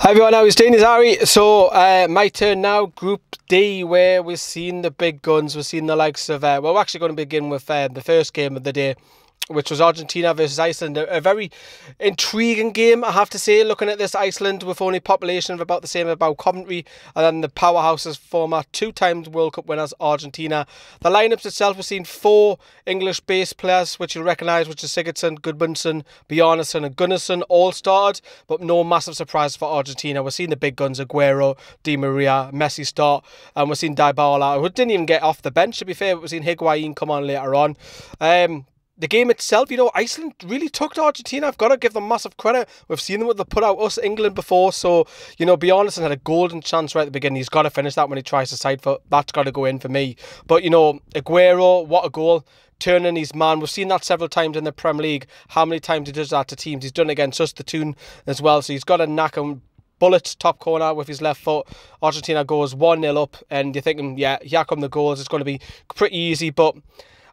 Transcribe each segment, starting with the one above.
Hi everyone, how is T&Cs Harry? So my turn now, Group D, where we're seeing the big guns. We're seeing the likes of, well, we're actually going to begin with the first game of the day, which was Argentina versus Iceland. A very intriguing game, I have to say, looking at this. Iceland with only population of about the same about Coventry, and then the powerhouses, former two-time World Cup winners Argentina. The lineups itself, we've seen 4 English-based players, which you'll recognise, which is Sigurdsson, Gudmundsson, Bjarnason and Gunnarsson, all started, but no massive surprise for Argentina. We're seeing the big guns, Aguero, Di Maria, Messi start, and we're seeing Dybala, who didn't even get off the bench, to be fair. We've seen Higuain come on later on. The game itself, you know, Iceland really took to Argentina. I've got to give them massive credit. We've seen them with the put out us England before. So, you know, Bjarnason had a golden chance right at the beginning. He's got to finish that when he tries to side foot. That's got to go in for me. But, you know, Aguero, what a goal. Turning his man. We've seen that several times in the Premier League. How many times he does that to teams. He's done it against us, the Toon, as well. So he's got to knack him. Bullets, top corner with his left foot. Argentina goes 1-0 up. And you're thinking, yeah, here come the goals. It's going to be pretty easy. But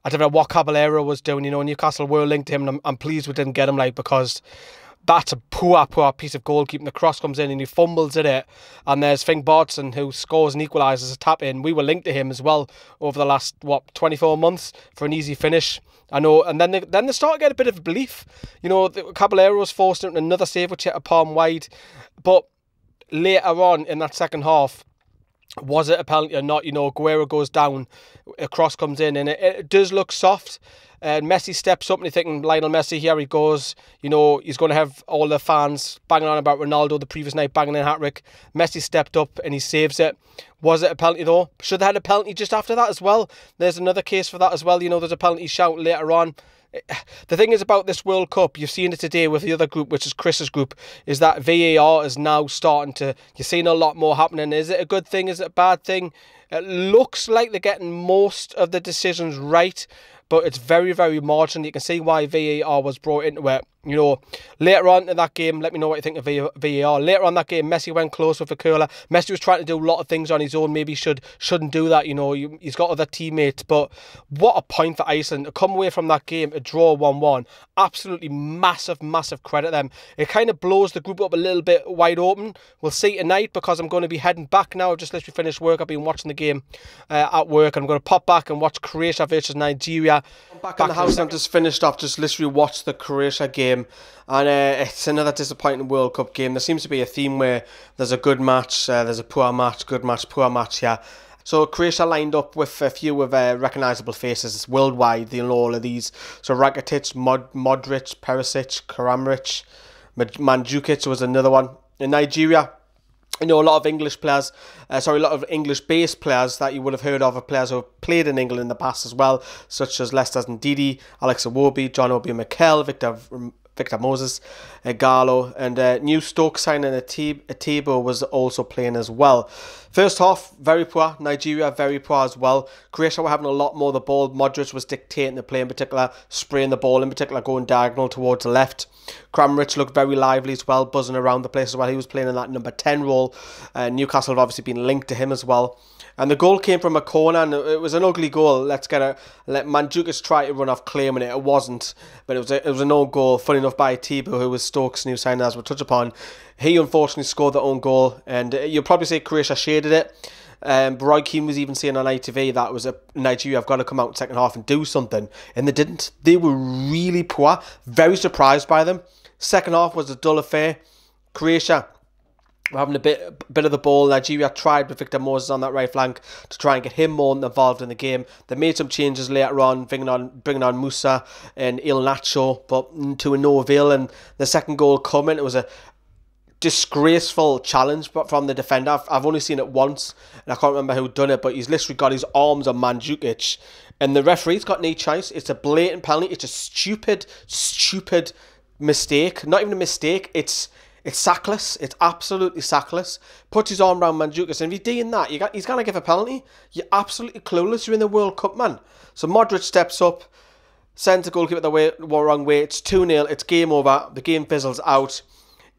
I don't know what Caballero was doing. You know, Newcastle were linked to him, and I'm pleased we didn't get him, like, because that's a poor piece of goalkeeping. The cross comes in and he fumbles at it, and there's Finn Bartson, who scores and equalises a tap in. We were linked to him as well over the last 24 months for an easy finish. I know, and then they start to get a bit of belief. You know, Caballero was forced into another save which hit a palm wide, but later on in that second half, was it a penalty or not? You know, Aguero goes down, a cross comes in, and it does look soft. Messi steps up, and you're thinking, Lionel Messi, here he goes. You know, he's going to have all the fans banging on about Ronaldo the previous night, banging in hat-trick. Messi stepped up, and he saves it. Was it a penalty, though? Should they had a penalty just after that as well? There's another case for that as well. You know, there's a penalty shout later on. The thing is about this World Cup, you've seen it today with the other group, which is Chris's group, is that VAR is now starting to, you're seeing a lot more happening. Is it a good thing? Is it a bad thing? It looks like they're getting most of the decisions right, but it's very, very marginal. You can see why VAR was brought into it. You know, later on in that game, let me know what you think of VAR. Later on in that game, Messi went close with a curler. Messi was trying to do a lot of things on his own. Maybe shouldn't do that, you know. He's got other teammates. But what a point for Iceland. To come away from that game, a draw 1-1. Absolutely massive, massive credit to them. It kind of blows the group up a little bit wide open. We'll see tonight, because I'm going to be heading back now. I've just literally finished work. I've been watching the game at work. I'm going to pop back and watch Croatia versus Nigeria. I'm back in the house. I've just finished off, just literally watched the Croatia game. And it's another disappointing World Cup game. There seems to be a theme where there's a good match, there's a poor match, good match, poor match, yeah. So Croatia lined up with a few of recognisable faces worldwide, you know, all of these. So Rakitic, Modric, Perisic, Kramaric, Mandzukic was another one. In Nigeria, you know, a lot of English players, a lot of English-based players that you would have heard of, players who have played in England in the past as well, such as Leicester's Ndidi, Alex Iwobi, John Obi Mikel, Victor Moses, Gallo, and new Stoke signing Atebo was also playing as well. First half, very poor. Nigeria, very poor as well. Croatia were having a lot more of the ball. Modric was dictating the play, in particular, spraying the ball, in particular, going diagonal towards the left. Kramaric looked very lively as well, buzzing around the place as well. He was playing in that number 10 role. Newcastle have obviously been linked to him as well. And the goal came from a corner, and it was an ugly goal. Let Mandzukic try to run off claiming it. It wasn't, but it was an own goal. Funny enough, by Atebo, who was Stoke's new signing, as we'll touch upon. He unfortunately scored the own goal, and you'll probably say Croatia shaded it. But Roy Keane was even saying on ITV that was Nigeria have got to come out in the second half and do something, and they didn't. They were really poor. Very surprised by them. Second half was a dull affair. Croatia were having a bit of the ball. Nigeria tried with Victor Moses on that right flank to try and get him more involved in the game. They made some changes later on, bringing on Musa and Il Nacho, but to no avail. And the second goal coming, it was a disgraceful challenge from the defender. I've only seen it once, and I can't remember who done it, but he's literally got his arms on Mandzukic, and the referee's got no choice. It's a blatant penalty. It's a stupid mistake. Not even a mistake. It's sackless. It's absolutely sackless. Puts his arm around Mandzukic, and if you're doing that, he's going to give a penalty. You're absolutely clueless. You're in the World Cup, man. So Modric steps up, sends the goalkeeper the wrong way. It's 2-0. It's game over. The game fizzles out.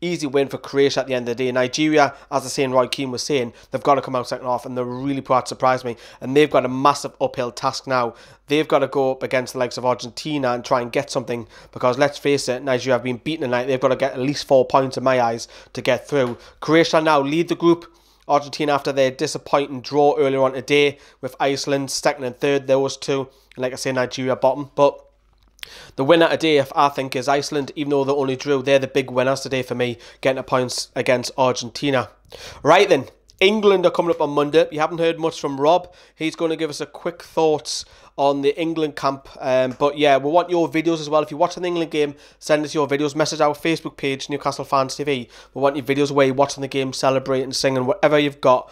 easy win for Croatia at the end of the day. Nigeria, as I say, and Roy Keane was saying, they've got to come out second half, and they're really proud to surprise me. And they've got a massive uphill task now. They've got to go up against the likes of Argentina and try and get something, because let's face it, Nigeria have been beaten tonight. They've got to get at least 4 points in my eyes to get through. Croatia now lead the group. Argentina, after their disappointing draw earlier on today with Iceland, second and third, those two. And like I say, Nigeria bottom. But the winner today, I think, is Iceland. Even though they only drew, they're the big winners today for me, getting a points against Argentina. Right then, England are coming up on Monday. You haven't heard much from Rob. He's going to give us a quick thoughts on the England camp. But yeah, we want your videos as well. If you're watching the England game, send us your videos. Message our Facebook page, Newcastle Fans TV. We want your videos where you're watching the game, celebrating, singing, whatever you've got.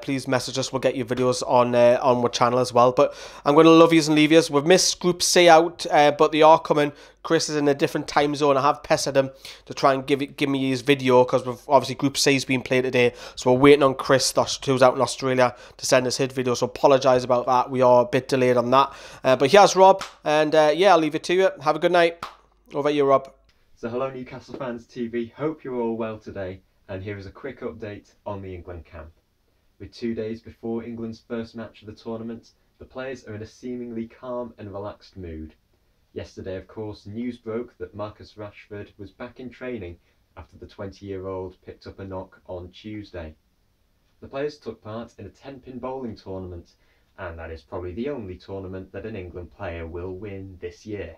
Please message us. We'll get your videos on our channel as well. But I'm going to love yous and leave yous. We've missed Group C out, but they are coming. Chris is in a different time zone. I have pestered him to try and give me his video, because we've obviously Group C's been played today. So we're waiting on Chris, who's out in Australia, to send us his video. So apologise about that. We are a bit delayed on that. But here's Rob, and yeah, I'll leave it to you. Have a good night. Over to you, Rob. So hello Newcastle Fans TV, hope you're all well today, and here is a quick update on the England camp. With 2 days before England's first match of the tournament, the players are in a seemingly calm and relaxed mood. Yesterday, of course, news broke that Marcus Rashford was back in training after the 20-year-old picked up a knock on Tuesday. The players took part in a 10-pin bowling tournament, and that is probably the only tournament that an England player will win this year.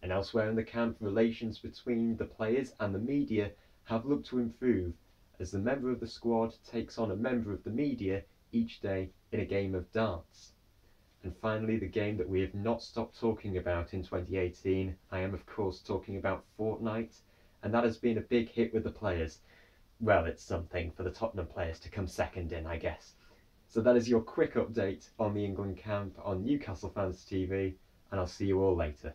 And elsewhere in the camp, relations between the players and the media have looked to improve, as the member of the squad takes on a member of the media each day in a game of darts. And finally, the game that we have not stopped talking about in 2018, I am of course talking about Fortnite, and that has been a big hit with the players. Well, it's something for the Tottenham players to come second in, I guess. So that is your quick update on the England camp on Newcastle Fans TV, and I'll see you all later.